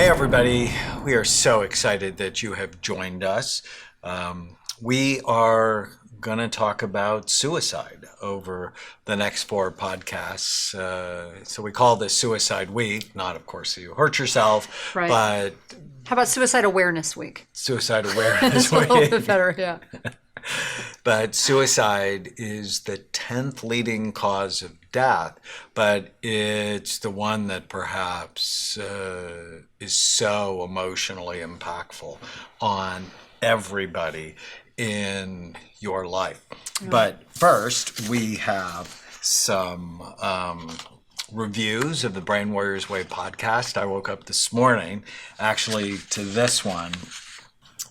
Hey everybody, we are so excited that you have joined us. We are going to talk about suicide over the next 4 podcasts. So we call this Suicide Week, not of course you hurt yourself, Right. but How about Suicide Awareness Week? Suicide Awareness It's a little Week. bit better, yeah. But suicide is the 10th leading cause of death, but it's the one that perhaps is so emotionally impactful on everybody in your life. But first, we have some reviews of the Brain Warriors Way podcast. I woke up this morning actually to this one.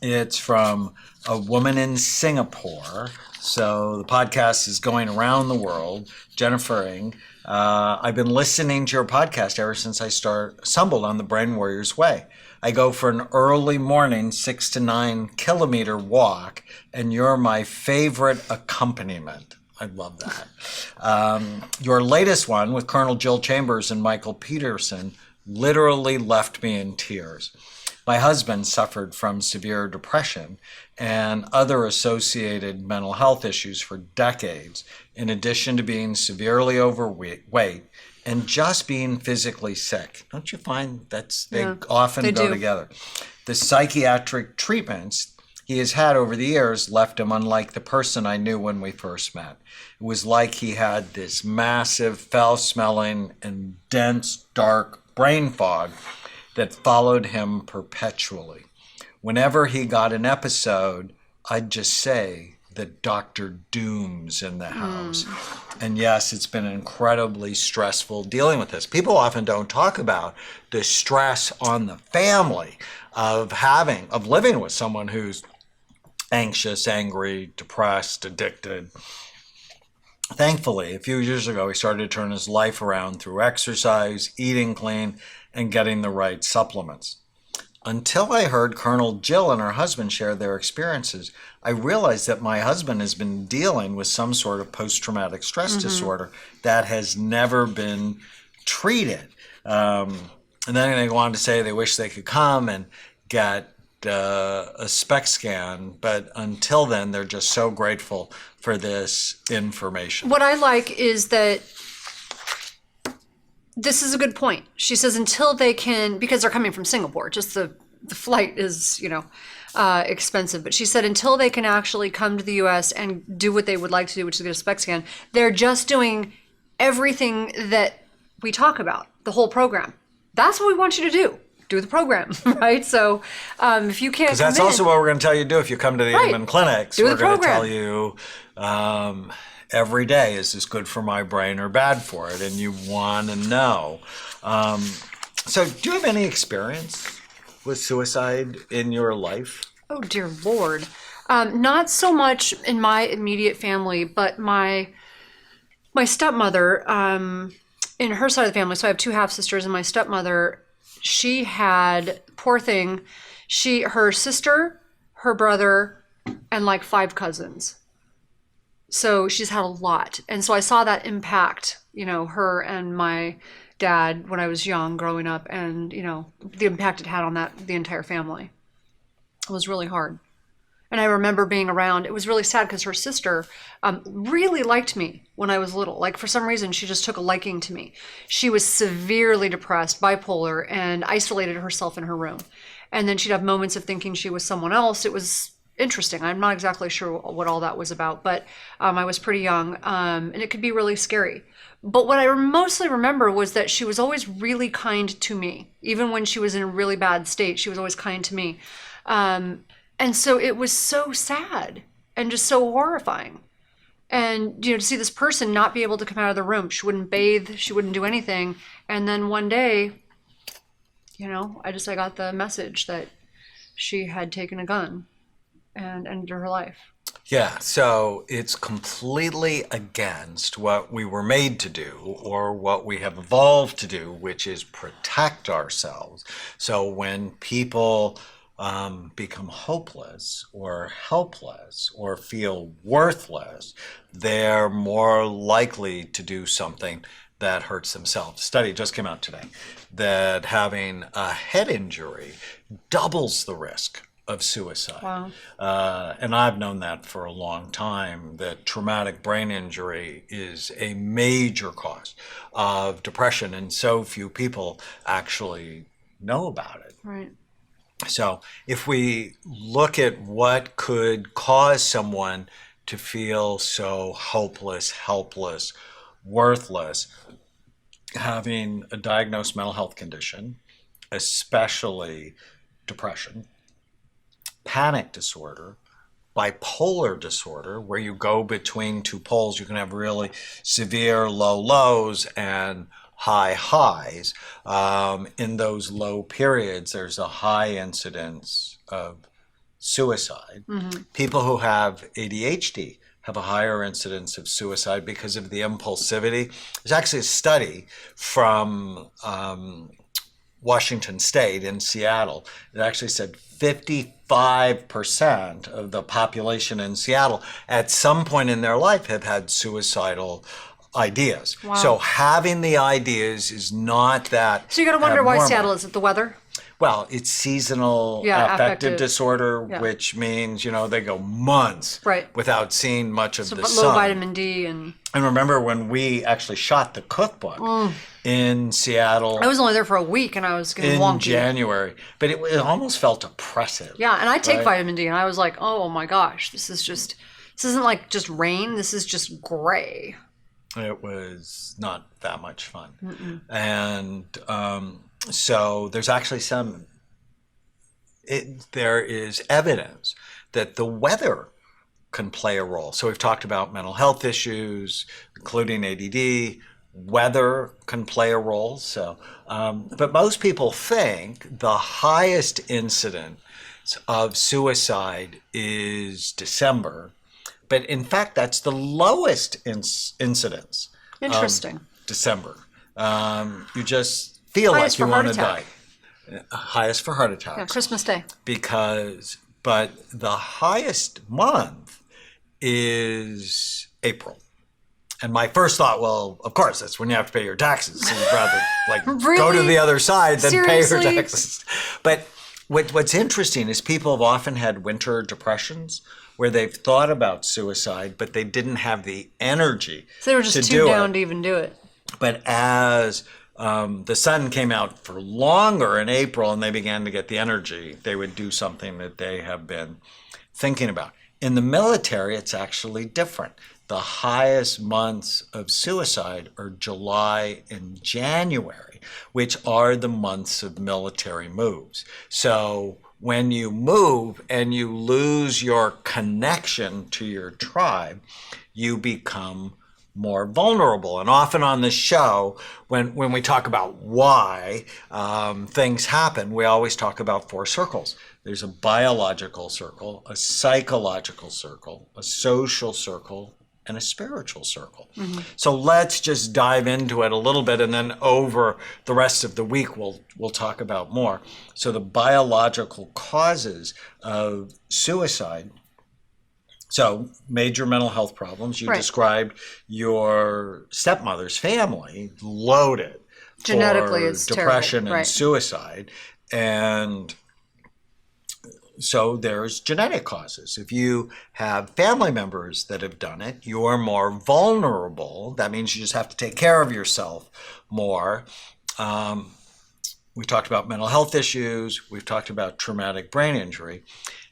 It's from a woman in Singapore. So the podcast is going around the world. Jennifer Ng, I've been listening to your podcast ever since I stumbled on the Brain Warriors Way. I go for an early morning 6 to 9 kilometer walk, and you're my favorite accompaniment. I love that. Your latest one with Colonel Jill Chambers and Michael Peterson literally left me in tears. My husband suffered from severe depression and other associated mental health issues for decades, in addition to being severely overweight and just being physically sick. Don't you find they often go together? The psychiatric treatments he has had over the years left him unlike the person I knew when we first met. It was like he had this massive, foul-smelling and dense, dark brain fog that followed him perpetually. Whenever he got an episode, I'd just say that Dr. Doom's in the house. And yes, it's been incredibly stressful dealing with this. People often don't talk about the stress on the family of living with someone who's anxious, angry, depressed, addicted. Thankfully, a few years ago, he started to turn his life around through exercise, eating clean, and getting the right supplements. Until I heard Colonel Jill and her husband share their experiences, I realized that my husband has been dealing with some sort of post-traumatic stress disorder that has never been treated. And then they go on to say they wish they could come and get a SPECT scan, but until then, they're just so grateful for this information. What I like is that this is a good point. She says until they can, because they're coming from Singapore, just the flight is, expensive. But she said until they can actually come to the U.S. and do what they would like to do, which is get a SPECT scan, they're just doing everything that we talk about, the whole program. That's what we want you to do. Do the program, right? So if you can't, because that's also what we're going to tell you to do if you come to the Amen clinics. Do we're the program. Going to tell you every day, is this good for my brain or bad for it? And you want to know. So do you have any experience with suicide in your life? Oh, dear Lord. Not so much in my immediate family, but my stepmother, in her side of the family, so I have 2 half-sisters, and my stepmother, she had, poor thing, her sister, her brother, and like 5 cousins. So she's had a lot. And so I saw that impact, her and my dad when I was young growing up, and, the impact it had on the entire family. It was really hard. And I remember being around, it was really sad because her sister really liked me when I was little. Like for some reason, she just took a liking to me. She was severely depressed, bipolar, and isolated herself in her room. And then she'd have moments of thinking she was someone else. It was interesting. I'm not exactly sure what all that was about, but I was pretty young, and it could be really scary. But what I mostly remember was that she was always really kind to me. Even when she was in a really bad state, she was always kind to me. And so it was so sad and just so horrifying. And, to see this person not be able to come out of the room. She wouldn't bathe, she wouldn't do anything. And then one day, I got the message that she had taken a gun and ended her life. Yeah, so it's completely against what we were made to do or what we have evolved to do, which is protect ourselves. So when people become hopeless or helpless or feel worthless, they're more likely to do something that hurts themselves. Study just came out today that having a head injury doubles the risk of suicide. Wow. And I've known that for a long time, that traumatic brain injury is a major cause of depression, and so few people actually know about it. Right. So if we look at what could cause someone to feel so hopeless, helpless, worthless, having a diagnosed mental health condition, especially depression, panic disorder, bipolar disorder, where you go between two poles, you can have really severe low lows and high highs. In those low periods, there's a high incidence of suicide. Mm-hmm. People who have ADHD have a higher incidence of suicide because of the impulsivity. There's actually a study from Washington State in Seattle that actually said 55% of the population in Seattle at some point in their life have had suicidal ideas. Wow. So having the ideas is not that So you got to wonder why abnormal. Seattle, is it the weather? Well, it's seasonal affective disorder, which means, they go months without seeing much of the sun. Low vitamin D and remember when we actually shot the cookbook in Seattle. I was only there for a week and I was getting in wonky. January, but it almost felt oppressive. Yeah, and I take vitamin D and I was like, oh my gosh, this isn't like just rain, this is just gray. It was not that much fun. Mm-mm. And so there's actually there is evidence that the weather can play a role. So we've talked about mental health issues, including ADD. Weather can play a role. So, but most people think the highest incidence of suicide is December. But in fact, that's the lowest incidence. Interesting. December. You just feel highest like you want to attack. die. Highest for heart attacks. Yeah, Christmas Day. But the highest month is April. And my first thought, well, of course, that's when you have to pay your taxes. So you'd rather really? Go to the other side than Seriously? pay your taxes. But what's interesting is people have often had winter depressions where they've thought about suicide, but they didn't have the energy. So they were just too down to even do it. But as the sun came out for longer in April and they began to get the energy, they would do something that they have been thinking about. In the military, it's actually different. The highest months of suicide are July and January, which are the months of military moves. So when you move and you lose your connection to your tribe, you become more vulnerable. And often on the show, when we talk about why things happen, we always talk about 4 circles. There's a biological circle, a psychological circle, a social circle, and a spiritual circle. Mm-hmm. So let's just dive into it a little bit, and then over the rest of the week we'll talk about more. So the biological causes of suicide. So major mental health problems. You described your stepmother's family loaded genetically, for it's depression terrible. and suicide. And so there's genetic causes. If you have family members that have done it, you're more vulnerable. That means you just have to take care of yourself more. We talked about mental health issues. We've talked about traumatic brain injury.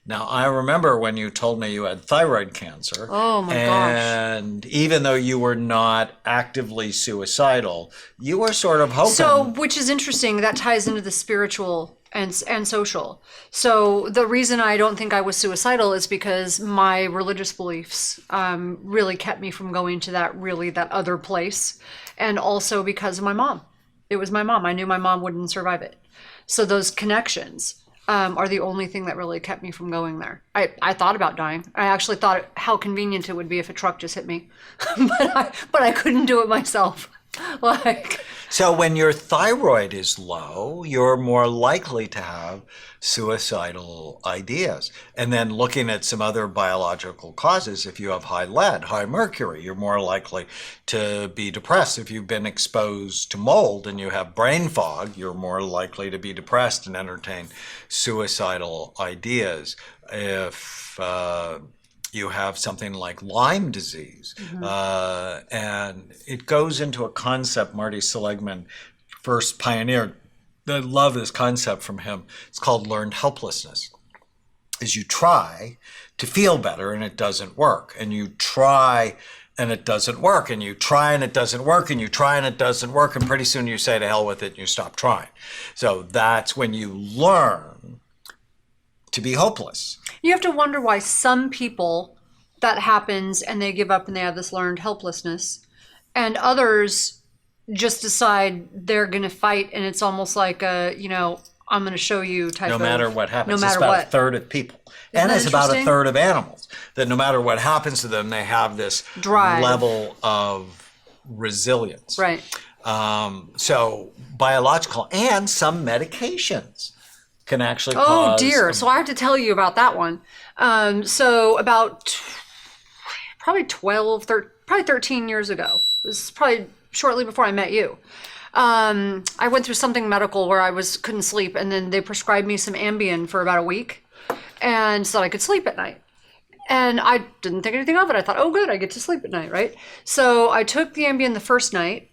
Now, I remember when you told me you had thyroid cancer. Oh, my gosh. And even though you were not actively suicidal, you were sort of hoping. So, which is interesting, that ties into the spiritual and social. So the reason I don't think I was suicidal is because my religious beliefs really kept me from going to that other place. And also because of my mom. It was my mom. I knew my mom wouldn't survive it. So those connections are the only thing that really kept me from going there. I thought about dying. I actually thought how convenient it would be if a truck just hit me. but I couldn't do it myself. So when your thyroid is low, you're more likely to have suicidal ideas. And then looking at some other biological causes, if you have high lead, high mercury, you're more likely to be depressed. If you've been exposed to mold and you have brain fog, you're more likely to be depressed and entertain suicidal ideas. If you have something like Lyme disease. And it goes into a concept Marty Seligman first pioneered. I love this concept from him. It's called learned helplessness. Is you try to feel better and it doesn't work. And you try and it doesn't work. And you try and it doesn't work. And you try and it doesn't work. And pretty soon you say to hell with it and you stop trying. So that's when you learn to be hopeless. You have to wonder why some people, that happens and they give up and they have this learned helplessness, and others just decide they're going to fight, and it's almost like a, I'm going to show you type of... No matter what happens. No matter it's about what. a third of people. Isn't And it's about a interesting? third of animals. That no matter what happens to them, they have this Drive. level of resilience. Right. So biological and some medications can actually Oh cause... dear. So I have to tell you about that one. So about probably 13 years ago. It was probably shortly before I met you. I went through something medical where I couldn't sleep, and then they prescribed me some Ambien for about a week and so I could sleep at night. And I didn't think anything of it. I thought, oh good, I get to sleep at night, right? So I took the Ambien the first night,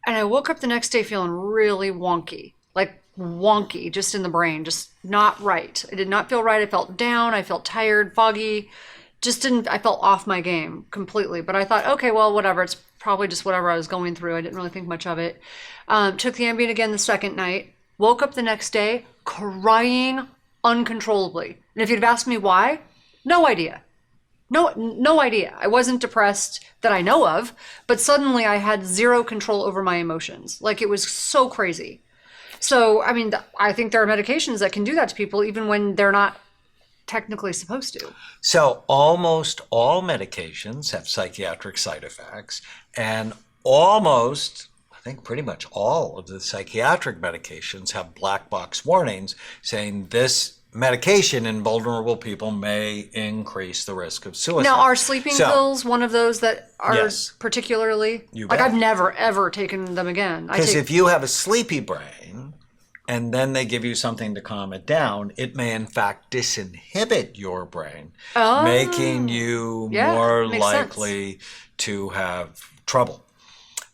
and I woke up the next day feeling really wonky. Like wonky, just in the brain, just not right. I did not feel right. I felt down. I felt tired, foggy. I felt off my game completely. But I thought, okay, well, whatever. It's probably just whatever I was going through. I didn't really think much of it. Took the Ambien again the second night. Woke up the next day crying uncontrollably. And if you'd have asked me why, no idea. No idea. I wasn't depressed that I know of, but suddenly I had zero control over my emotions. Like, it was so crazy. So, I mean, I think there are medications that can do that to people even when they're not technically supposed to. So almost all medications have psychiatric side effects, and almost, I think pretty much all of the psychiatric medications have black box warnings saying this medication in vulnerable people may increase the risk of suicide. Now, are sleeping pills one of those that are Yes. particularly? You Like, bet. I've never, ever taken them again. Because if you have a sleepy brain and then they give you something to calm it down, it may in fact disinhibit your brain, making you more makes likely to have trouble.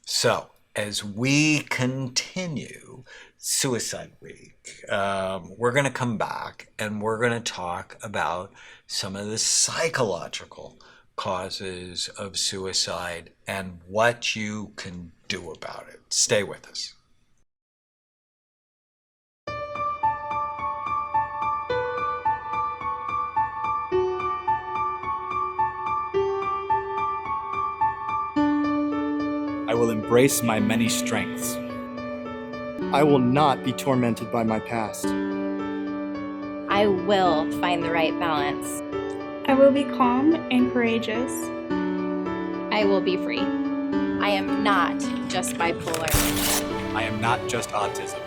So as we continue Suicide Week, we're going to come back and we're going to talk about some of the psychological causes of suicide and what you can do about it. Stay with us. I will embrace my many strengths. I will not be tormented by my past. I will find the right balance. I will be calm and courageous. I will be free. I am not just bipolar. I am not just autism.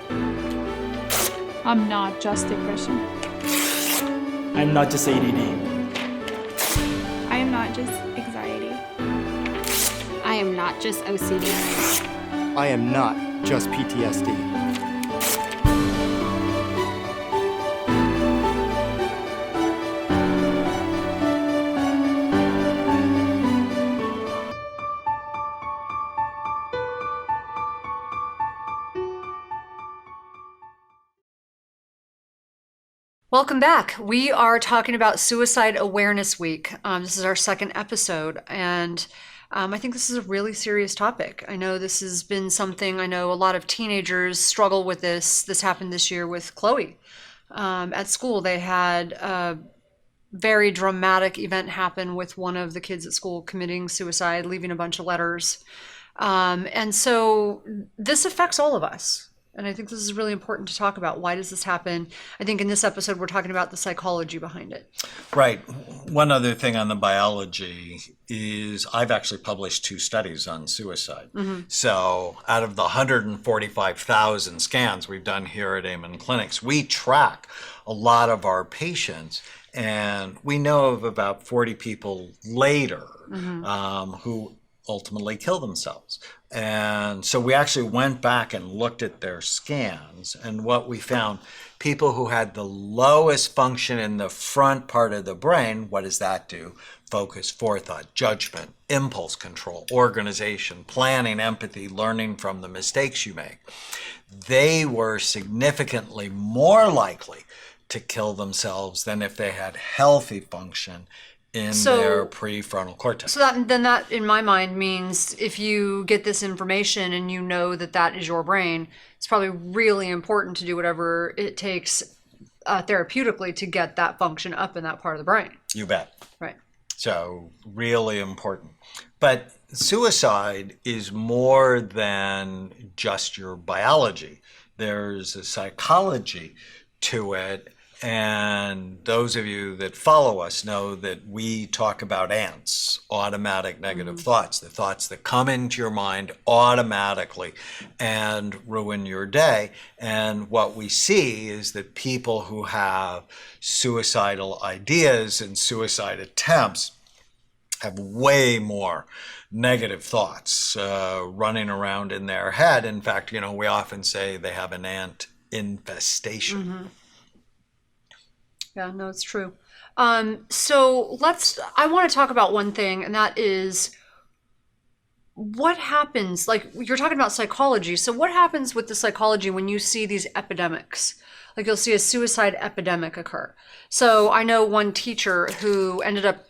I'm not just depression. I am not just ADD. I am not just anxiety. I am not just OCD. I am not just PTSD. Welcome back. We are talking about Suicide Awareness Week. This is our second episode, and I think this is a really serious topic. I know this has been something, I know a lot of teenagers struggle with this. This happened this year with Chloe. At school, they had a very dramatic event happen with one of the kids at school committing suicide, leaving a bunch of letters. And so this affects all of us. And I think this is really important to talk about. Why does this happen? I think in this episode, we're talking about the psychology behind it. Right. One other thing on the biology is I've actually published 2 studies on suicide. So out of the 145,000 scans we've done here at Amen Clinics, we track a lot of our patients, and we know of about 40 people later who ultimately kill themselves. And so we actually went back and looked at their scans, and what we found, people who had the lowest function in the front part of the brain, what does that do? Focus, forethought, judgment, impulse control, organization, planning, empathy, learning from the mistakes you make. They were significantly more likely to kill themselves than if they had healthy function in their prefrontal cortex. So that, in my mind, means if you get this information and you know that that is your brain, it's probably really important to do whatever it takes therapeutically to get that function up in that part of the brain. You bet. Right. So really important. But suicide is more than just your biology. There's a psychology to it. And those of you that follow us know that we talk about ants, automatic negative thoughts, the thoughts that come into your mind automatically and ruin your day. And what we see is that people who have suicidal ideas and suicide attempts have way more negative thoughts running around in their head. In fact, we often say they have an ant infestation. Yeah, no, it's true. So I want to talk about one thing, and that is what happens, like you're talking about psychology. So what happens with the psychology when you see these epidemics? Like you'll see a suicide epidemic occur. So I know one teacher who ended up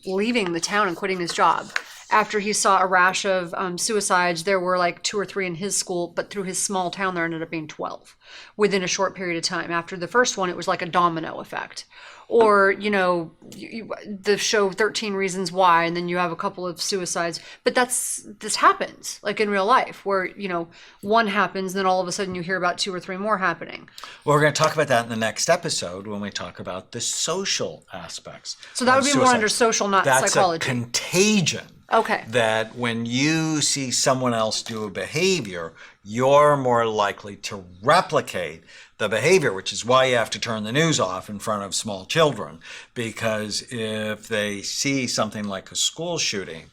leaving the town and quitting his job after he saw a rash of suicides. There were like 2 or 3 in his school, but through his small town, there ended up being 12 within a short period of time. After the first one, it was like a domino effect. Or, the show 13 Reasons Why, and then you have a couple of suicides. But this happens, like in real life, where, one happens, then all of a sudden you hear about 2 or 3 more happening. Well, we're going to talk about that in the next episode when we talk about the social aspects. So that would be suicide. more under social, not psychology. That's a contagion. Okay. That when you see someone else do a behavior, you're more likely to replicate the behavior, which is why you have to turn the news off in front of small children. Because if they see something like a school shooting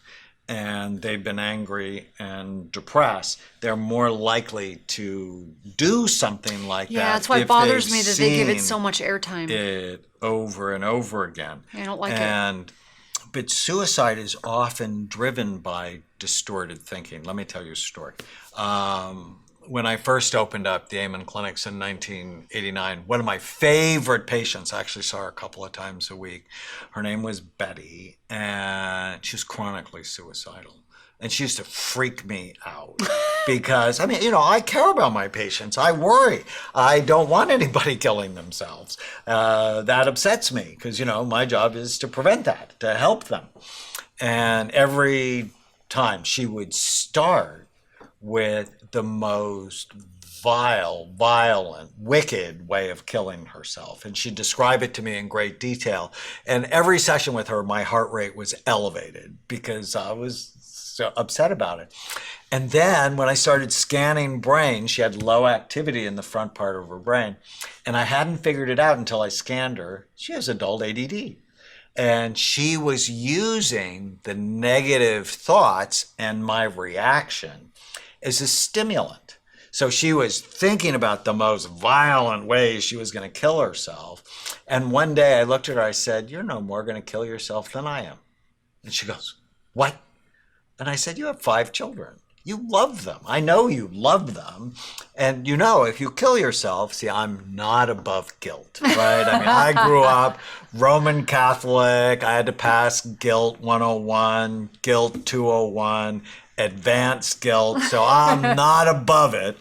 and they've been angry and depressed, they're more likely to do something like that. Yeah, that's why it bothers me that they give it so much airtime. It over and over again. I don't like it. But suicide is often driven by distorted thinking. Let me tell you a story. When I first opened up the Amen Clinics in 1989, one of my favorite patients, I actually saw her a couple of times a week. Her name was Betty, and she was chronically suicidal. And she used to freak me out because, I care about my patients. I worry. I don't want anybody killing themselves. That upsets me because, my job is to prevent that, to help them. And every time she would start with the most vile, violent, wicked way of killing herself. And she'd describe it to me in great detail. And every session with her, my heart rate was elevated because I was so upset about it. And then when I started scanning brain, she had low activity in the front part of her brain. And I hadn't figured it out until I scanned her. She has adult ADD. And she was using the negative thoughts and my reaction as a stimulant. So she was thinking about the most violent ways she was going to kill herself. And one day I looked at her, I said, "You're no more going to kill yourself than I am." And she goes, "What?" And I said, "You have 5 children. You love them. I know you love them. And if you kill yourself," see, I'm not above guilt, right? I grew up Roman Catholic. I had to pass guilt 101, guilt 201, advanced guilt. So I'm not above it.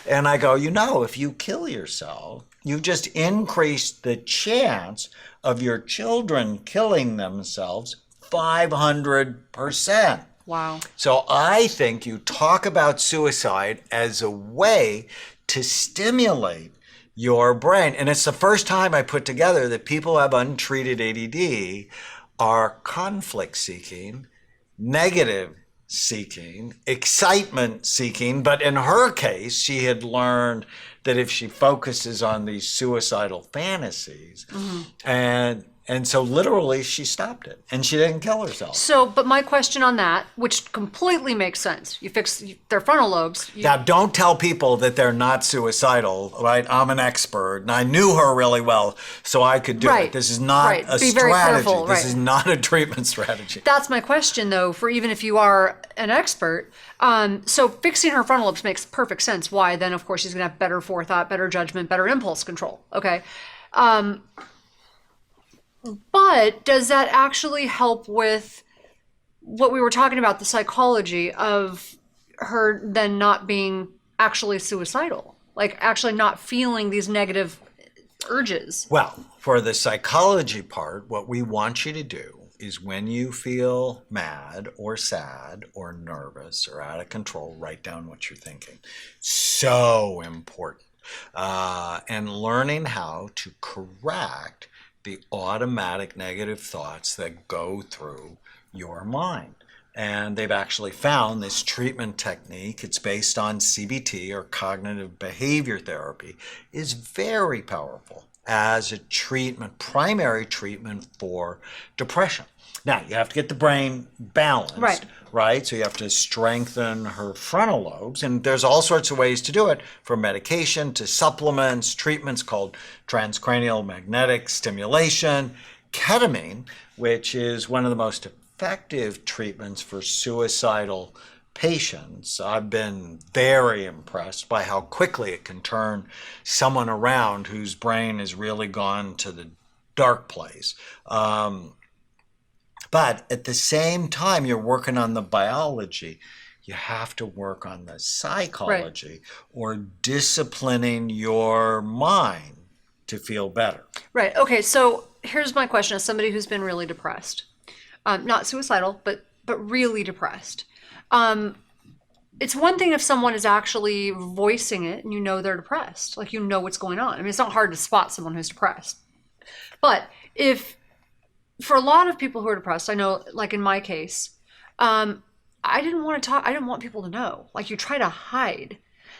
And I go, if you kill yourself, you just increased the chance of your children killing themselves 500%. Wow. So I think you talk about suicide as a way to stimulate your brain. And it's the first time I put together that people who have untreated ADD are conflict seeking, negative seeking, excitement seeking. But in her case, she had learned that if she focuses on these suicidal fantasies, and so literally she stopped it and she didn't kill herself. So, but my question on that, which completely makes sense, you fix their frontal lobes. Now, don't tell people that they're not suicidal, right? I'm an expert and I knew her really well, so I could do it. This is not a Be very strategy. careful, This is not a treatment strategy. That's my question, though, for even if you are an expert. So fixing her frontal lobes makes perfect sense. Why? Then, of course, she's going to have better forethought, better judgment, better impulse control. Okay. But does that actually help with what we were talking about, the psychology of her then not being actually suicidal? Like actually not feeling these negative urges? Well, for the psychology part, what we want you to do is when you feel mad or sad or nervous or out of control, write down what you're thinking. So important. And learning how to correct the automatic negative thoughts that go through your mind. And they've actually found this treatment technique, it's based on CBT or cognitive behavior therapy, is very powerful as a treatment, primary treatment for depression. Now, you have to get the brain balanced, right? So you have to strengthen her frontal lobes, and there's all sorts of ways to do it, from medication to supplements, treatments called transcranial magnetic stimulation, ketamine, which is one of the most effective treatments for suicidal patients. I've been very impressed by how quickly it can turn someone around whose brain has really gone to the dark place. But at the same time, you're working on the biology. You have to work on the psychology or disciplining your mind to feel better. Right. Okay. So here's my question as somebody who's been really depressed. Not suicidal, but really depressed. It's one thing if someone is actually voicing it and you know they're depressed, like you know what's going on. I mean, it's not hard to spot someone who's depressed. But if, for a lot of people who are depressed, I know, like in my case, I didn't want to talk. I didn't want people to know. Like you try to hide.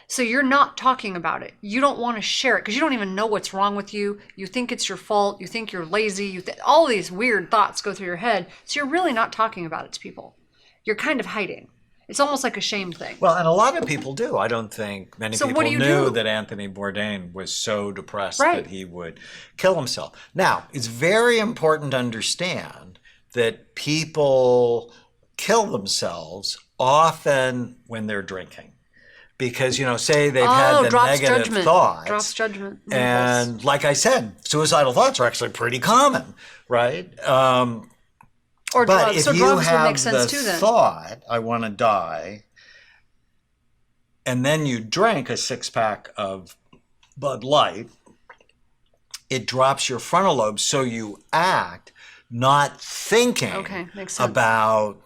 So you're not talking about it. You don't want to share it because you don't even know what's wrong with you. You think it's your fault. You think you're lazy. All these weird thoughts go through your head. So you're really not talking about it to people. You're kind of hiding. It's almost like a shame thing. Well, and a lot of people do. I don't think many So people what do you knew do? that Anthony Bourdain was so depressed Right. that he would kill himself. Now, it's very important to understand that people kill themselves often when they're drinking. Because, say they've had the drops negative judgment. thoughts. Drops judgment. And like I said, suicidal thoughts are actually pretty common, right? Or But drugs. if So you drugs would have make sense the too then. thought, I want to die, and then you drink a 6-pack of Bud Light, it drops your frontal lobe, so you act not thinking makes sense. about,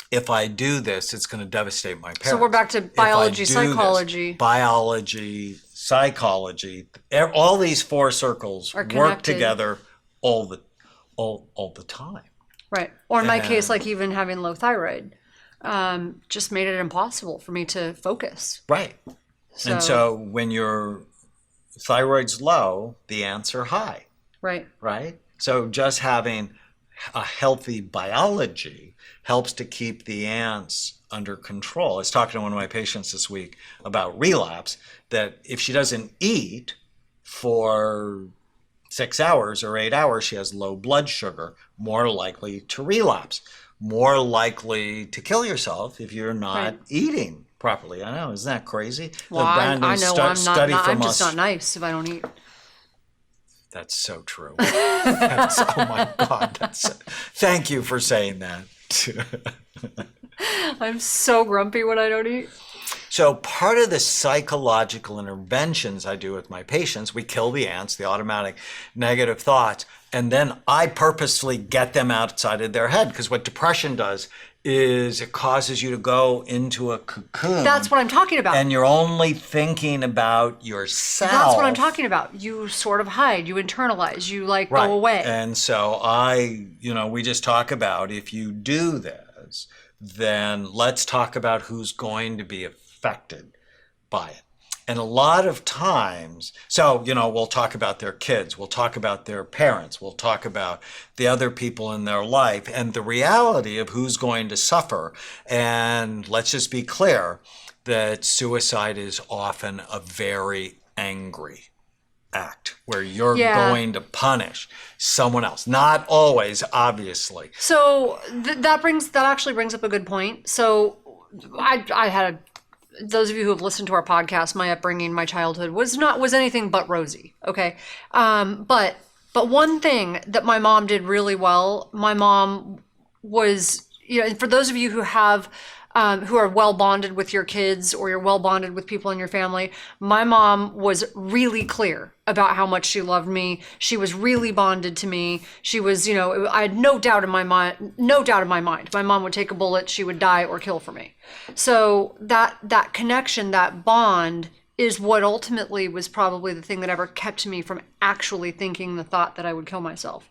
if I do this, it's going to devastate my parents. So we're back to If I biology, do psychology. this, biology, psychology, all these 4 circles Are work connected. together all the time. Right. Or in my case, And- like even having low thyroid, just made it impossible for me to focus. Right. And so when your thyroid's low, the ants are high, Right. right? So just having a healthy biology helps to keep the ants under control. I was talking to one of my patients this week about relapse, that if she doesn't eat for 6 hours or 8 hours, she has low blood sugar, more likely to relapse, more likely to kill yourself if you're not eating properly. I know, isn't that crazy? Well, The brand new I know I'm just not nice if I don't eat. That's so true. Oh my God. Thank you for saying that. I'm so grumpy when I don't eat. So part of the psychological interventions I do with my patients, we kill the ants, the automatic negative thoughts, And then I purposely get them outside of their head, because what depression does is it causes you to go into a cocoon. That's what I'm talking about. And you're only thinking about yourself. That's what I'm talking about. You sort of hide, you internalize, you like go away. And so we just talk about, if you do this, then let's talk about who's going to be affected by it. And a lot of times, we'll talk about their kids, we'll talk about their parents, we'll talk about the other people in their life and the reality of who's going to suffer. And let's just be clear that suicide is often a very angry act where you're going to punish someone else. Not always, obviously. So that actually brings up a good point. So I had those of you who have listened to our podcast, my upbringing, my childhood was anything but rosy. Okay. But one thing that my mom did really well, my mom was, and for those of you who have, who are well bonded with your kids or you're well bonded with people in your family, my mom was really clear about how much she loved me. She was really bonded to me. She was, I had no doubt in my mind. My mom would take a bullet, she would die or kill for me. So that connection, that bond is what ultimately was probably the thing that ever kept me from actually thinking the thought that I would kill myself.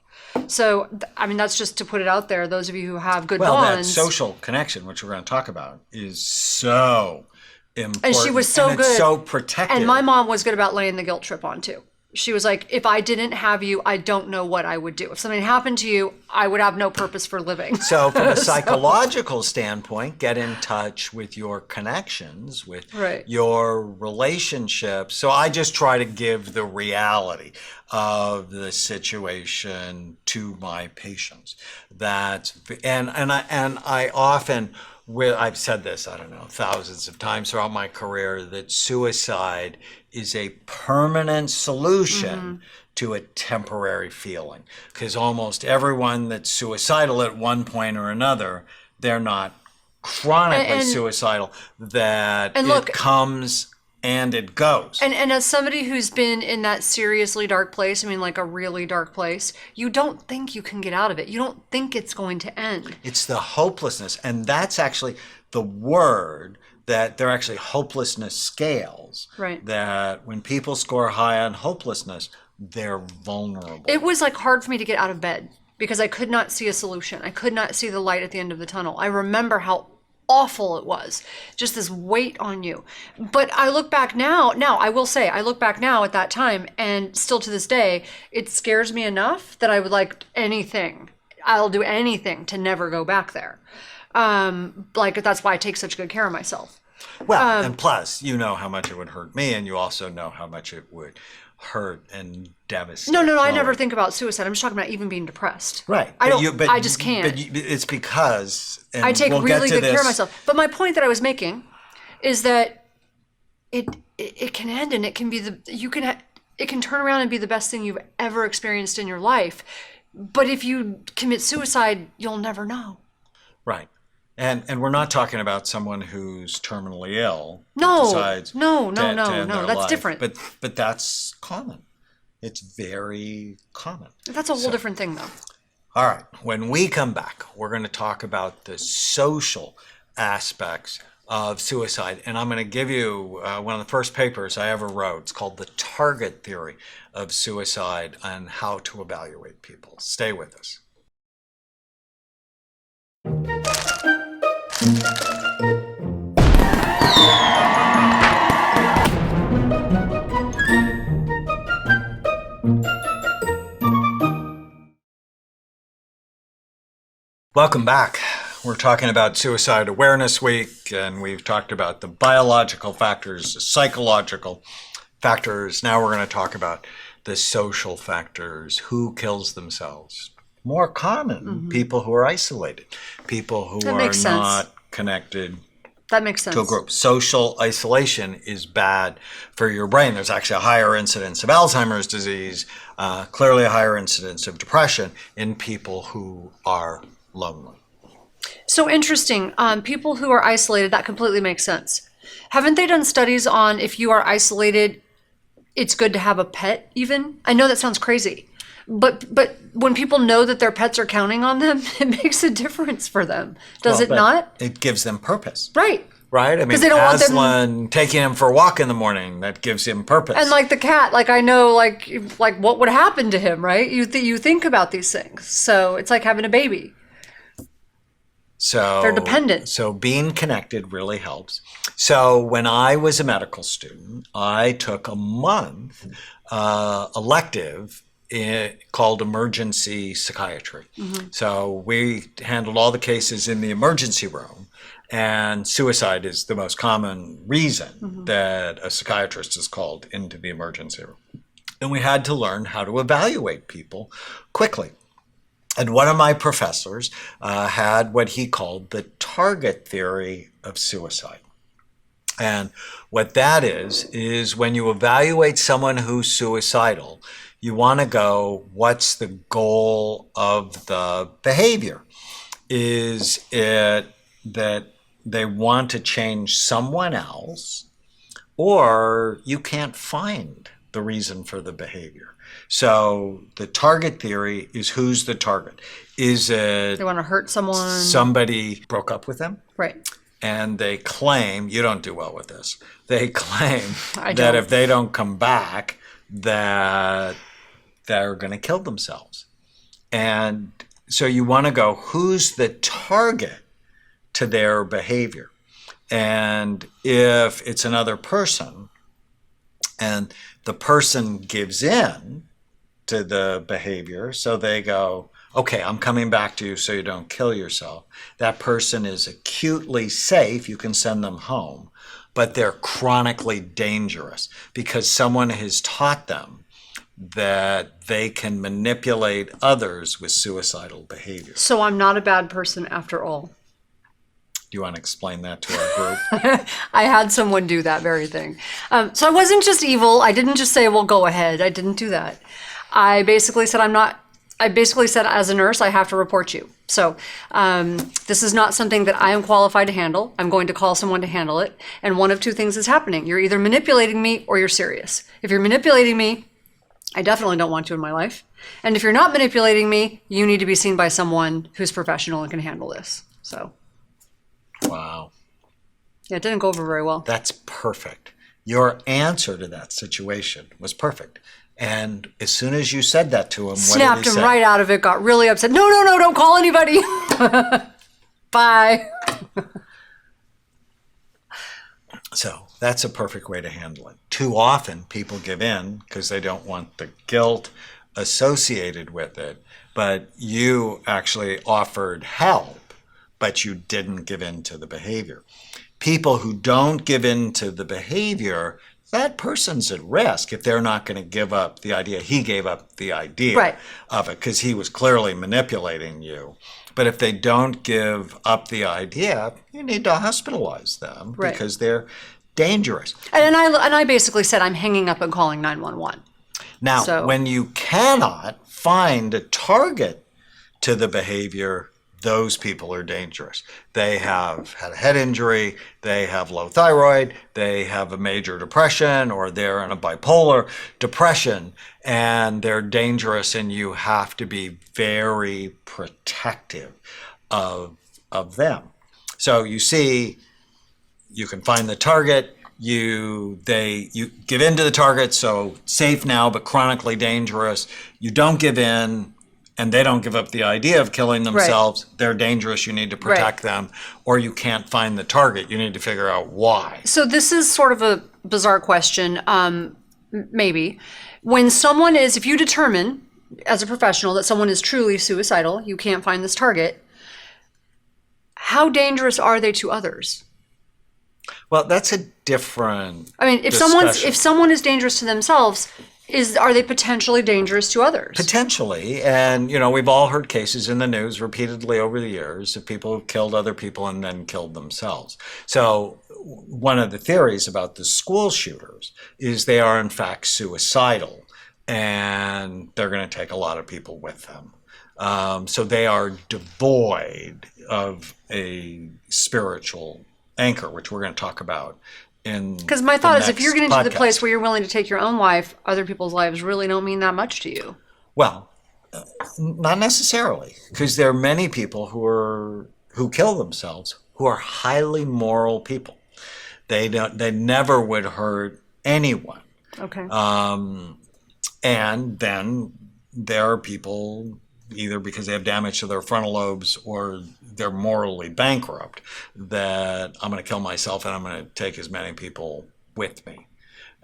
So, that's just to put it out there. Those of you who have good bonds. That social connection, which we're going to talk about, is so important. And she was so good. It's so protective. And my mom was good about laying the guilt trip on too. She was like, if I didn't have you, I don't know what I would do. If something happened to you, I would have no purpose for living. So from a psychological standpoint, get in touch with your connections, with your relationships. So I just try to give the reality of the situation to my patients. And I often, I've said this, I don't know, thousands of times throughout my career, that suicide is a permanent solution to a temporary feeling. Because almost everyone that's suicidal at one point or another, they're not chronically suicidal, it comes and it goes. And as somebody who's been in that seriously dark place, like a really dark place, you don't think you can get out of it. You don't think it's going to end. It's the hopelessness. And that's actually the word that they're actually hopelessness scales. Right. That when people score high on hopelessness, they're vulnerable. It was hard for me to get out of bed because I could not see a solution. I could not see the light at the end of the tunnel. I remember how awful it was, just this weight on you. But I look back now, I will say, I look back now at that time, and still to this day, it scares me enough that I would I'll do anything to never go back there. That's why I take such good care of myself. Well, and plus, you know how much it would hurt me, and you also know how much it would hurt and devastate. No, I never think about suicide. I'm just talking about even being depressed. Right. I just can't. But it's because I take really good care of myself. But my point that I was making is that it can end, and it can be it can turn around and be the best thing you've ever experienced in your life. But if you commit suicide, you'll never know. Right. And we're not talking about someone who's terminally ill. No, That's life. Different. But that's common. It's very common. That's a whole different thing, though. All right. When we come back, we're going to talk about the social aspects of suicide. And I'm going to give you one of the first papers I ever wrote. It's called The Target Theory of Suicide and How to Evaluate People. Stay with us. Welcome back. We're talking about Suicide Awareness Week, and we've talked about the biological factors, the psychological factors. Now we're going to talk about the social factors. Who kills themselves? More common, people who are isolated, people who are not connected That makes sense. to a group. Social isolation is bad for your brain. There's actually a higher incidence of Alzheimer's disease, clearly a higher incidence of depression in people who are lonely. So interesting. People who are isolated, that completely makes sense. Haven't they done studies on if you are isolated, it's good to have a pet even? I know that sounds crazy, But when people know that their pets are counting on them, it makes a difference for them. Does it but not? It gives them purpose. Right. Right? I mean, they don't want them- Aslan taking him for a walk in the morning, that gives him purpose. And like the cat, like I know, like what would happen to him, right? You think about these things. So it's like having a baby. So they're dependent. So being connected really helps. So when I was a medical student, I took a month elective called emergency psychiatry. So we handled all the cases in the emergency room, and suicide is the most common reason that a psychiatrist is called into the emergency room. And we had to learn how to evaluate people quickly. And one of my professors had what he called the target theory of suicide. And what that is when you evaluate someone who's suicidal, you want to go, what's the goal of the behavior? Is it that they want to change someone else, or you can't find the reason for the behavior? So the target theory is, who's the target? Is it They want to hurt someone. somebody broke up with them? Right. And they claim, you don't do well with this, they claim I that don't. if they don't come back, that they're going to kill themselves. And so you want to go, who's the target to their behavior? And if it's another person and the person gives in to the behavior, so they go, okay, I'm coming back to you so you don't kill yourself. That person is acutely safe. You can send them home, but they're chronically dangerous because someone has taught them that they can manipulate others with suicidal behavior. So I'm not a bad person after all. Do you want to explain that to our group? I had someone do that very thing. So I wasn't just evil. I didn't just say, well, go ahead. I didn't do that. I basically said, as a nurse, I have to report you. So this is not something that I am qualified to handle. I'm going to call someone to handle it. And one of two things is happening. You're either manipulating me or you're serious. If you're manipulating me, I definitely don't want you in my life. And if you're not manipulating me, you need to be seen by someone who's professional and can handle this. So. Wow. Yeah, it didn't go over very well. That's perfect. Your answer to that situation was perfect. And as soon as you said that to him, Snapped what did he him say? right out of it, got really upset. No, don't call anybody. Bye. So that's a perfect way to handle it. Too often people give in because they don't want the guilt associated with it. But you actually offered help, but you didn't give in to the behavior. People who don't give in to the behavior, that person's at risk if they're not going to give up the idea. He gave up the idea Right. of it because he was clearly manipulating you. But if they don't give up the idea, you need to hospitalize them Right. because they're dangerous. And I basically said, I'm hanging up and calling 911. Now, So- when you cannot find a target to the behavior, those people are dangerous. They have had a head injury, they have low thyroid, they have a major depression, or they're in a bipolar depression, and they're dangerous, and you have to be very protective of them. So you see, you can find the target, you give in to the target, so safe now but chronically dangerous. You don't give in, and they don't give up the idea of killing themselves. They're dangerous, you need to protect them. Or you can't find the target, you need to figure out why. So this is sort of a bizarre question, maybe. When someone is, if you determine as a professional that someone is truly suicidal, you can't find this target, how dangerous are they to others? Well, that's a different I mean, if someone is dangerous to themselves, are they potentially dangerous to others? Potentially, and we've all heard cases in the news repeatedly over the years of people who've killed other people and then killed themselves. So one of the theories about the school shooters is they are in fact suicidal, and they're going to take a lot of people with them. So they are devoid of a spiritual anchor, which we're going to talk about. Because my thought is, if you're getting to the podcast. place where you're willing to take your own life, other people's lives really don't mean that much to you. Well, Not necessarily, because there are many people who kill themselves who are highly moral people. They never would hurt anyone. Okay. And then there are people, either because they have damage to their frontal lobes or they're morally bankrupt, that I'm going to kill myself and I'm going to take as many people with me.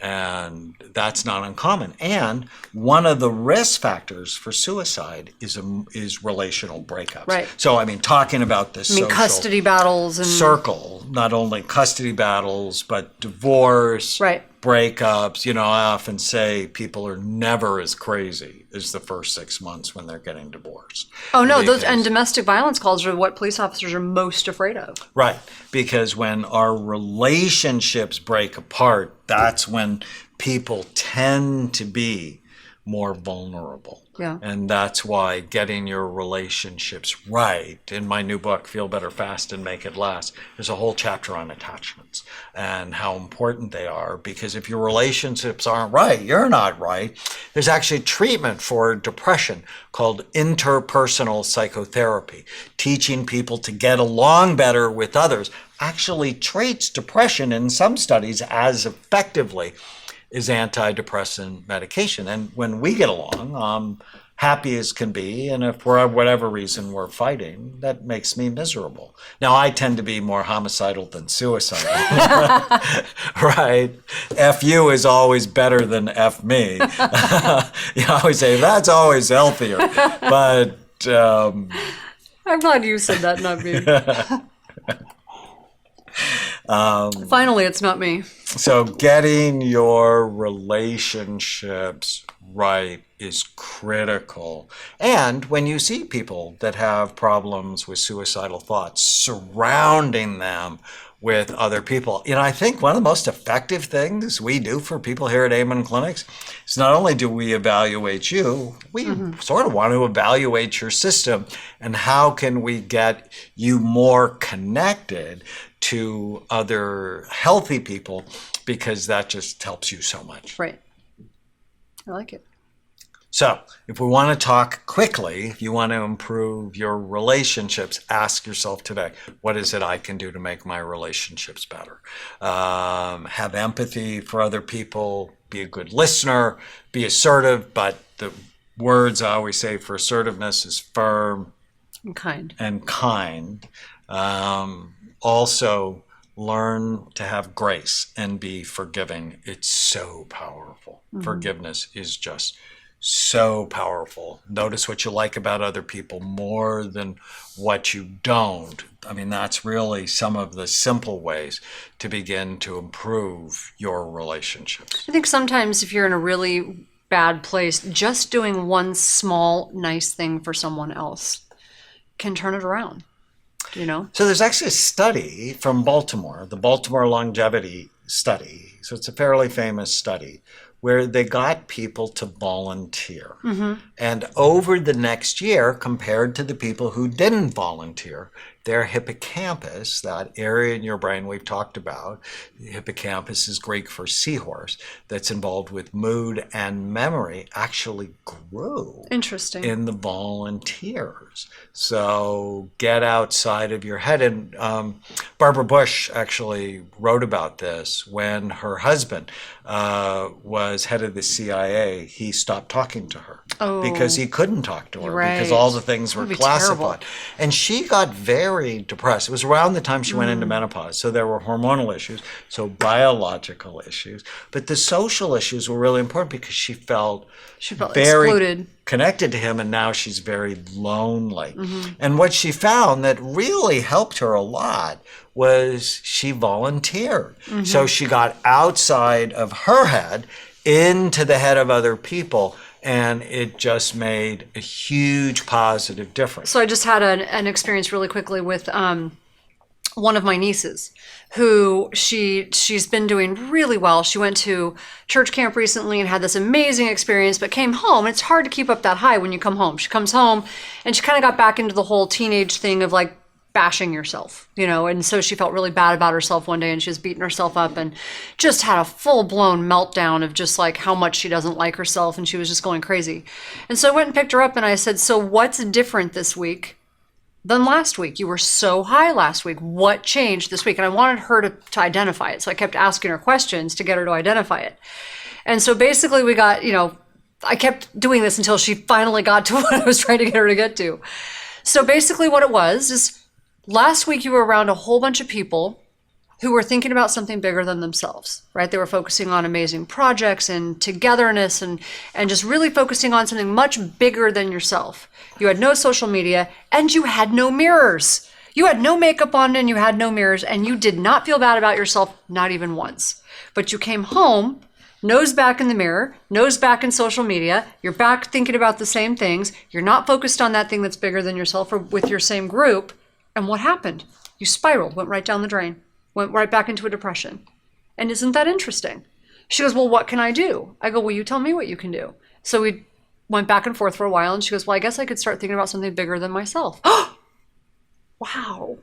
And that's not uncommon. And one of the risk factors for suicide is relational breakups. Right. So, I mean, talking about this social custody battles and circle, not only custody battles, but divorce, right. breakups. You know, I often say people are never as crazy as the first 6 months when they're getting divorced. Oh no, those and domestic violence calls are what police officers are most afraid of. Right, because when our relationships break apart, that's when people tend to be more vulnerable. Yeah. And that's why getting your relationships right, in my new book, Feel Better Fast and Make It Last, there's a whole chapter on attachments and how important they are, because if your relationships aren't right, you're not right. There's actually treatment for depression called interpersonal psychotherapy. Teaching people to get along better with others actually treats depression in some studies as effectively is antidepressant medication. And when we get along, happy as can be, and if for whatever reason we're fighting, that makes me miserable. Now, I tend to be more homicidal than suicidal, right? F you is always better than F me. You always say, that's always healthier. But I'm glad you said that, not me. Finally, it's not me. So getting your relationships right is critical. And when you see people that have problems with suicidal thoughts, surrounding them with other people. You know, I think one of the most effective things we do for people here at Amen Clinics is not only do we evaluate you, we sort of want to evaluate your system and how can we get you more connected to other healthy people, because that just helps you so much. Right. I like it. So if we want to talk quickly, if you want to improve your relationships, ask yourself today, what is it I can do to make my relationships better? Have empathy for other people, be a good listener, be assertive, but the words I always say for assertiveness is firm And kind. and kind. Also, learn to have grace and be forgiving. It's so powerful. Forgiveness is just so powerful. Notice what you like about other people more than what you don't. I mean, that's really some of the simple ways to begin to improve your relationships. I think sometimes if you're in a really bad place, just doing one small, nice thing for someone else can turn it around. You know? So there's actually a study from Baltimore, the Baltimore Longevity Study. So it's a fairly famous study where they got people to volunteer. And over the next year, compared to the people who didn't volunteer, their hippocampus, that area in your brain we've talked about, the hippocampus is Greek for seahorse, that's involved with mood and memory, actually grew. Interesting. In the volunteers. So get outside of your head. And Barbara Bush actually wrote about this when her husband was head of the CIA. He stopped talking to her because he couldn't talk to her because all the things were classified. Terrible. And she got very depressed. It was around the time she went into menopause. So there were hormonal issues, so biological issues. But the social issues were really important because she felt very excluded, connected to him, and now she's very lonely. And what she found that really helped her a lot was she volunteered. So she got outside of her head into the head of other people, and it just made a huge positive difference. So I just had an experience really quickly with one of my nieces who she's been doing really well. She went to church camp recently and had this amazing experience, but came home. It's hard to keep up that high when you come home. She comes home and she kind of got back into the whole teenage thing of like bashing yourself, and so she felt really bad about herself one day, and she was beating herself up and just had a full-blown meltdown of just like how much she doesn't like herself, and she was just going crazy. And so I went and picked her up and I said, so what's different this week than last week? You were so high last week. What changed this week? And I wanted her to identify it. So I kept asking her questions to get her to identify it. And so basically we got, I kept doing this until she finally got to what I was trying to get her to get to. So basically what it was is, last week you were around a whole bunch of people who were thinking about something bigger than themselves, right? They were focusing on amazing projects and togetherness and just really focusing on something much bigger than yourself. You had no social media and you had no mirrors. You had no makeup on and you had no mirrors, and you did not feel bad about yourself, not even once. But you came home, nose back in the mirror, nose back in social media. You're back thinking about the same things. You're not focused on that thing that's bigger than yourself or with your same group. And what happened? You spiraled, went right down the drain, went right back into a depression. And isn't that interesting? She goes, well, what can I do? I go, well, you tell me what you can do. So we went back and forth for a while, and she goes, well, I guess I could start thinking about something bigger than myself. Wow.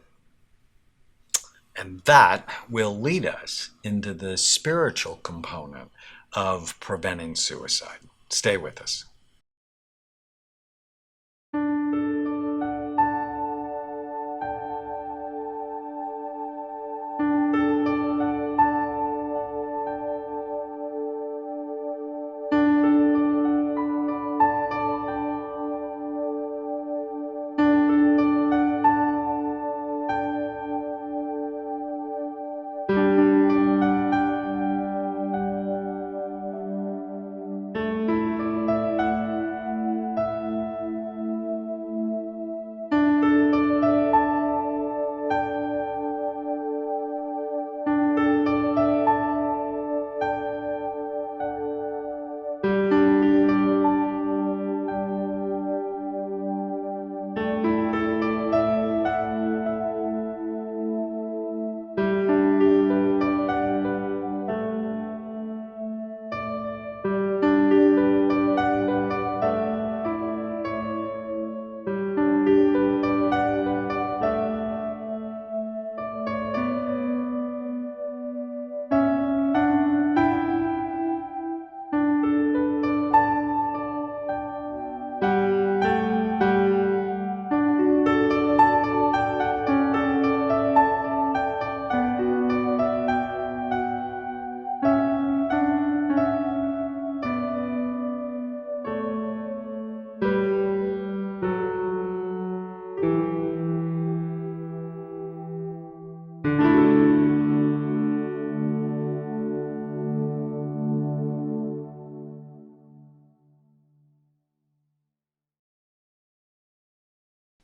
And that will lead us into the spiritual component of preventing suicide. Stay with us.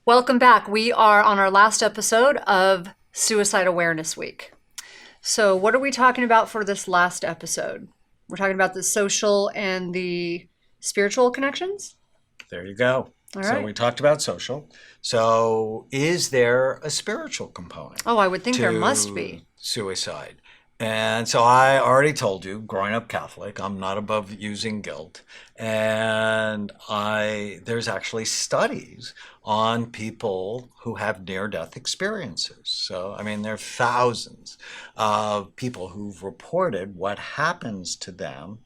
Welcome back. We are on our last episode of Suicide Awareness Week. So what are we talking about for this last episode? We're talking about the social and the spiritual connections? There you go. All So right. we talked about social. So is there a spiritual component? Oh, I would think there to must be. Suicide. And so I already told you, growing up Catholic, I'm not above using guilt. And there's actually studies on people who have near-death experiences. So, I mean, there are thousands of people who've reported what happens to them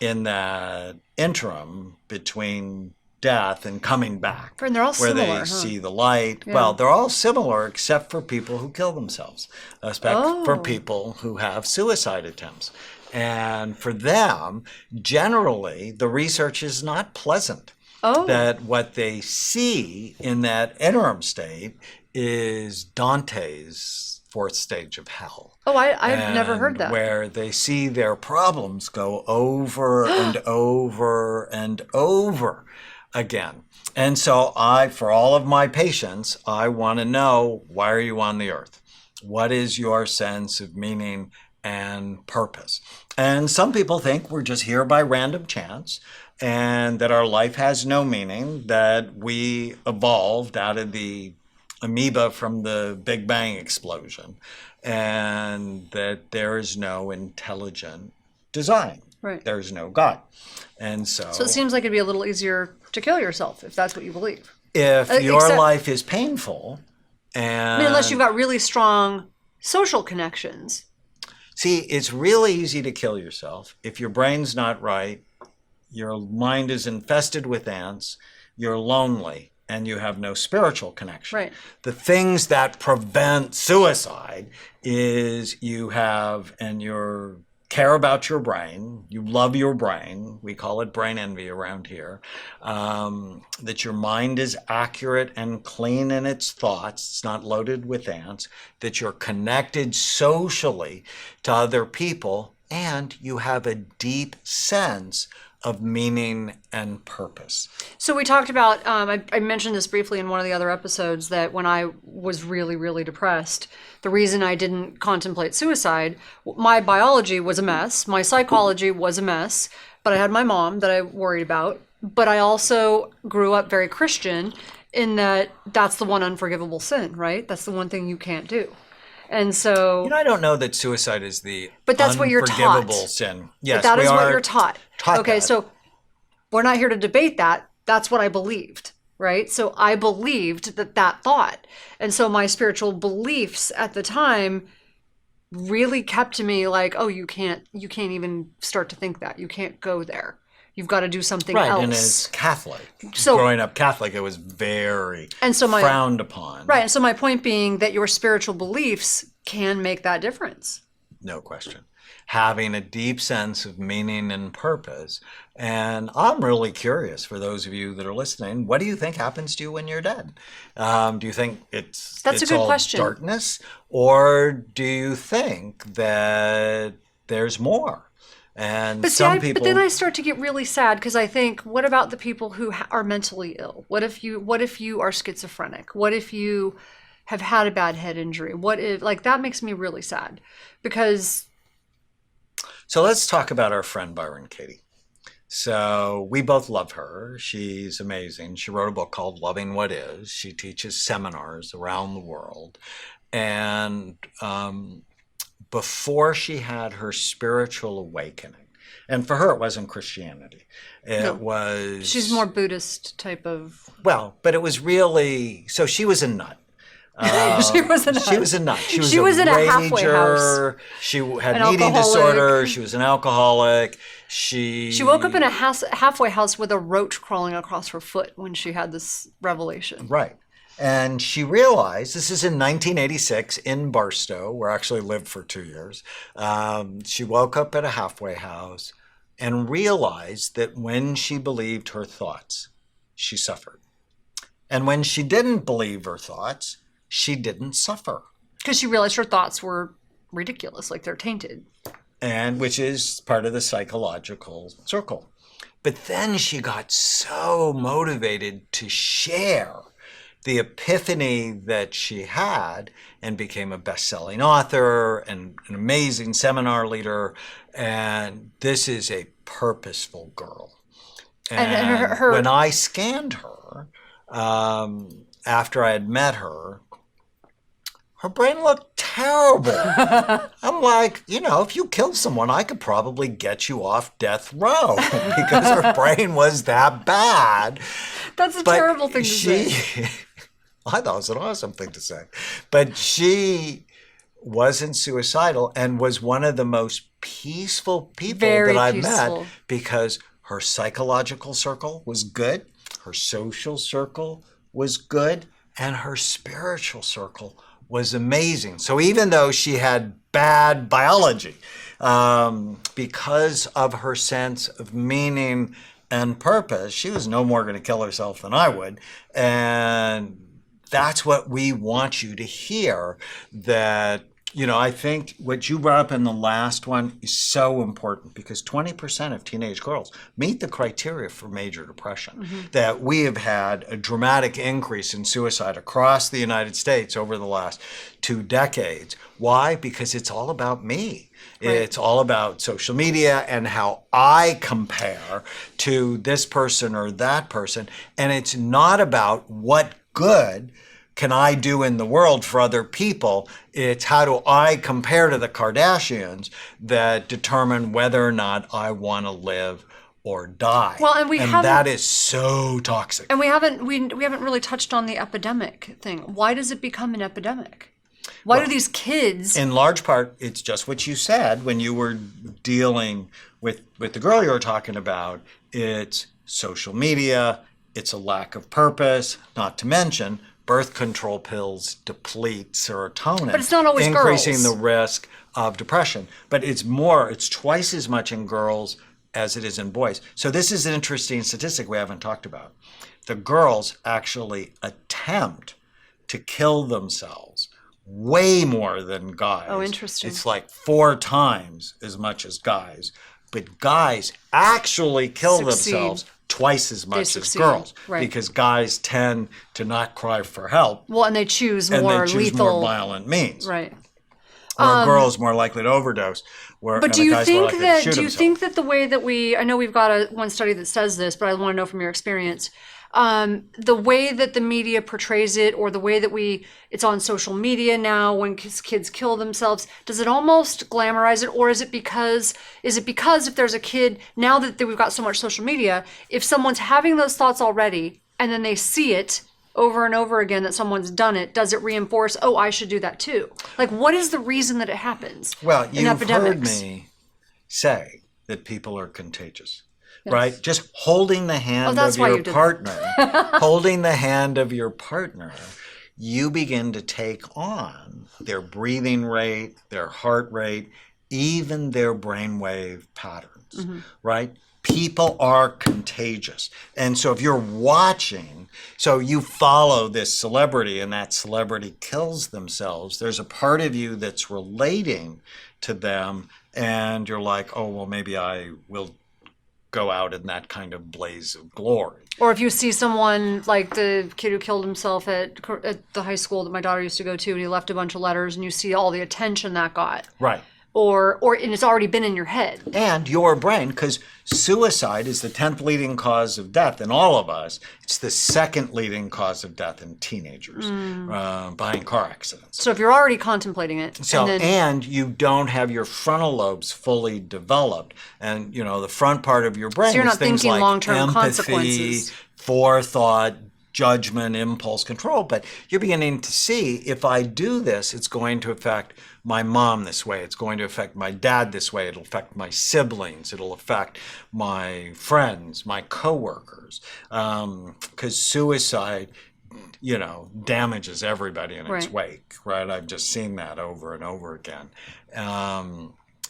in that interim between death and coming back, And they're all where similar, they huh? see the light. Yeah. Well, they're all similar except for people who kill themselves, except for Oh. people who have suicide attempts. And for them, generally, the research is not pleasant. Oh. That what they see in that interim state is Dante's fourth stage of hell. Oh, I've never heard And that. where they see their problems go over and over and over again. And so for all of my patients, I want to know, why are you on the earth? What is your sense of meaning and purpose? And some people think we're just here by random chance and that our life has no meaning, that we evolved out of the amoeba from the Big Bang explosion, and that there is no intelligent design. Right. There's no God. And so So it seems like it'd be a little easier to kill yourself if that's what you believe. if your except- life is painful And I mean, unless you've got really strong social connections. see, it's really easy to kill yourself if your brain's not right, your mind is infested with ants, you're lonely, and you have no spiritual connection. Right. The things that prevent suicide is you have, and you care about your brain, you love your brain, we call it brain envy around here, that your mind is accurate and clean in its thoughts, it's not loaded with ants, that you're connected socially to other people, and you have a deep sense of meaning and purpose. So we talked about, I mentioned this briefly in one of the other episodes, that when I was really, really depressed, the reason I didn't contemplate suicide, my biology was a mess, my psychology was a mess, but I had my mom that I worried about. But I also grew up very Christian in that that's the one unforgivable sin, right? That's the one thing you can't do. And so, I don't know that suicide is the but that's what you're taught. unforgivable sin. Yes, that we is what are you're taught. Okay, that. so we're not here to debate that. That's what I believed, right? So I believed that thought. And so my spiritual beliefs at the time really kept me like, oh, you can't even start to think that. You can't go there. You've got to do something right, else. and as Catholic, So- growing up Catholic, it was very And so frowned upon. Right. And so my point being that your spiritual beliefs can make that difference. No question. Having a deep sense of meaning and purpose. And I'm really curious, for those of you that are listening, what do you think happens to you when you're dead? Do you think it's That's a good all question. darkness? Or do you think that there's more? And But people, then I start to get really sad because I think, what about the people who are mentally ill? What if you are schizophrenic? What if you have had a bad head injury? What if, like, that makes me really sad because. So let's talk about our friend Byron Katie. So we both love her. She's amazing. She wrote a book called Loving What Is. She teaches seminars around the world. And before she had her spiritual awakening, and for her it wasn't Christianity. It was... She's more Buddhist type of... Well, but it was really... So she was a nut. She was a nut. She was a nut. She was She was a in a halfway rager. house. She had An an eating alcoholic. disorder. She was an alcoholic. She woke up in a halfway house with a roach crawling across her foot when she had this revelation. Right. And she realized, this is in 1986 in Barstow, where I actually lived for 2 years. She woke up at a halfway house and realized that when she believed her thoughts, she suffered. And when she didn't believe her thoughts, she didn't suffer. Because she realized her thoughts were ridiculous, like they're tainted. And which is part of the psychological circle. But then she got so motivated to share the epiphany that she had and became a best-selling author and an amazing seminar leader. And this is a purposeful girl. And her when I scanned her, after I had met her brain looked terrible. I'm like, if you killed someone, I could probably get you off death row because her brain was that bad. That's a terrible thing to say. I thought it was an awesome thing to say. But she wasn't suicidal and was one of the most peaceful people that I've met because her psychological circle was good, her social circle was good, and her spiritual circle was amazing. So even though she had bad biology, because of her sense of meaning and purpose, she was no more going to kill herself than I would. And that's what we want you to hear, that, I think what you brought up in the last one is so important because 20% of teenage girls meet the criteria for major depression. That we have had a dramatic increase in suicide across the United States over the last 2 decades. Why? Because it's all about me. Right. It's all about social media and how I compare to this person or that person. And it's not about what good can I do in the world for other people. It's how do I compare to the Kardashians that determine whether or not I want to live or die. Well, and that is so toxic. And we haven't really touched on the epidemic thing. Why does it become an epidemic? Why do these kids? In large part, it's just what you said when you were dealing with the girl you were talking about. It's social media. It's a lack of purpose, not to mention birth control pills deplete serotonin. But it's not always increasing girls. the risk of depression. But it's twice as much in girls as it is in boys. So this is an interesting statistic we haven't talked about. The girls actually attempt to kill themselves way more than guys. Oh, interesting. It's like 4 times as much as guys. But guys actually kill themselves twice as much as girls. Right. Because guys tend to not cry for help. Well, and they choose and more they choose lethal. more violent means. Right. Or a girl is more likely to overdose. But do you think that the way that I know we've got one study that says this, but I want to know from your experience, the way that the media portrays it, or the way that it's on social media now when kids kill themselves, does it almost glamorize it? Or is it because if there's a kid, now that we've got so much social media, if someone's having those thoughts already and then they see it over and over again that someone's done it, does it reinforce, oh, I should do that too? Like, what is the reason that it happens? Well, in you've epidemics? heard me say that people are contagious, right? Just holding the hand of your partner, holding the hand of your partner, you begin to take on their breathing rate, their heart rate, even their brainwave patterns, right? People are contagious. And so if you're watching, so you follow this celebrity and that celebrity kills themselves, there's a part of you that's relating to them and you're like, oh, well, maybe I will go out in that kind of blaze of glory. Or if you see someone like the kid who killed himself at the high school that my daughter used to go to, and he left a bunch of letters, and you see all the attention that got. Right. Or and it's already been in your head. And your brain, because suicide is the 10th leading cause of death in all of us. It's the 2nd leading cause of death in teenagers, behind car accidents. So if you're already contemplating it, and you don't have your frontal lobes fully developed, and the front part of your brain so you're is not things thinking like long-term empathy, consequences. forethought, judgment, impulse control. But you're beginning to see, if I do this, it's going to affect my mom this way. It's going to affect my dad this way. It'll affect my siblings. It'll affect my friends, my coworkers. Because suicide, damages everybody in its wake, right? I've just seen that over and over again.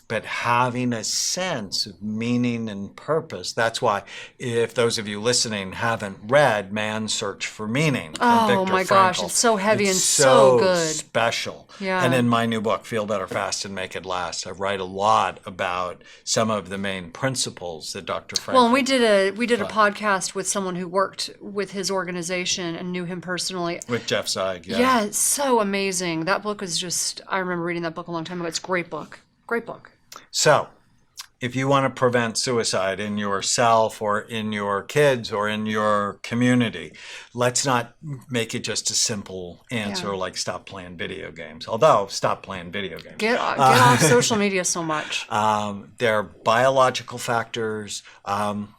But having a sense of meaning and purpose, that's why, if those of you listening haven't read Man's Search for Meaning, oh my gosh, it's so heavy and so good. Special. Yeah. And in my new book, Feel Better Fast and Make It Last, I write a lot about some of the main principles that Dr. Frank. Well, and we did a podcast with someone who worked with his organization and knew him personally. With Jeff Zeig, yeah. Yeah, it's so amazing. That book was just, I remember reading that book a long time ago. It's a great book. Great book. So, if you want to prevent suicide in yourself or in your kids or in your community, let's not make it just a simple answer like stop playing video games. Although, stop playing video games. Get off social media so much. There are biological factors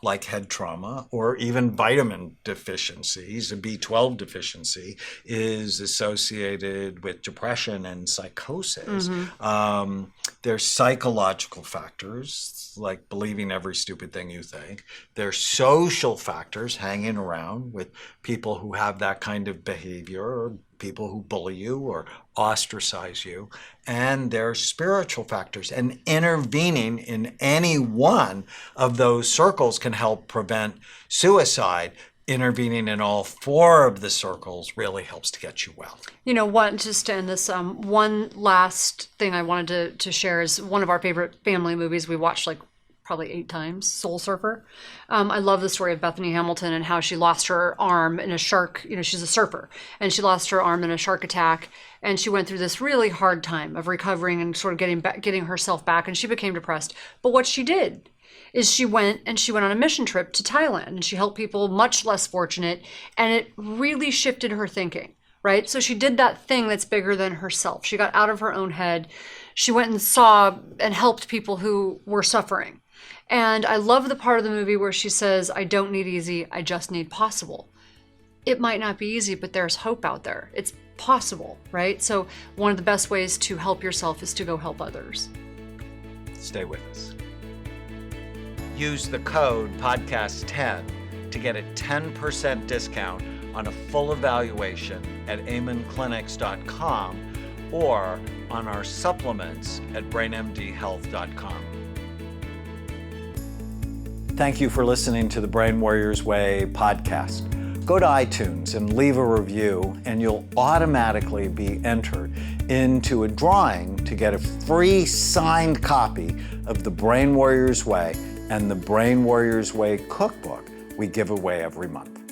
like head trauma or even vitamin deficiencies. A B12 deficiency is associated with depression and psychosis. There's psychological factors like believing every stupid thing you think. There's social factors, hanging around with people who have that kind of behavior, or people who bully you or ostracize you. And there's spiritual factors. And intervening in any one of those circles can help prevent suicide. Intervening in all 4 of the circles really helps to get you well. Just to end this, one last thing I wanted to share is one of our favorite family movies we watched probably 8 times, Soul Surfer. I love the story of Bethany Hamilton and how she lost her arm in a shark, she's a surfer, and she lost her arm in a shark attack, and she went through this really hard time of recovering and sort of getting herself back, and she became depressed. But what she did is she went on a mission trip to Thailand, and she helped people much less fortunate, and it really shifted her thinking, right? So she did that thing that's bigger than herself. She got out of her own head. She went and saw and helped people who were suffering. And I love the part of the movie where she says, I don't need easy, I just need possible. It might not be easy, but there's hope out there. It's possible, right? So one of the best ways to help yourself is to go help others. Stay with us. Use the code podcast10 to get a 10% discount on a full evaluation at amenclinics.com or on our supplements at brainmdhealth.com. Thank you for listening to the Brain Warriors Way podcast. Go to iTunes and leave a review, and you'll automatically be entered into a drawing to get a free signed copy of the Brain Warriors Way and the Brain Warriors Way cookbook we give away every month.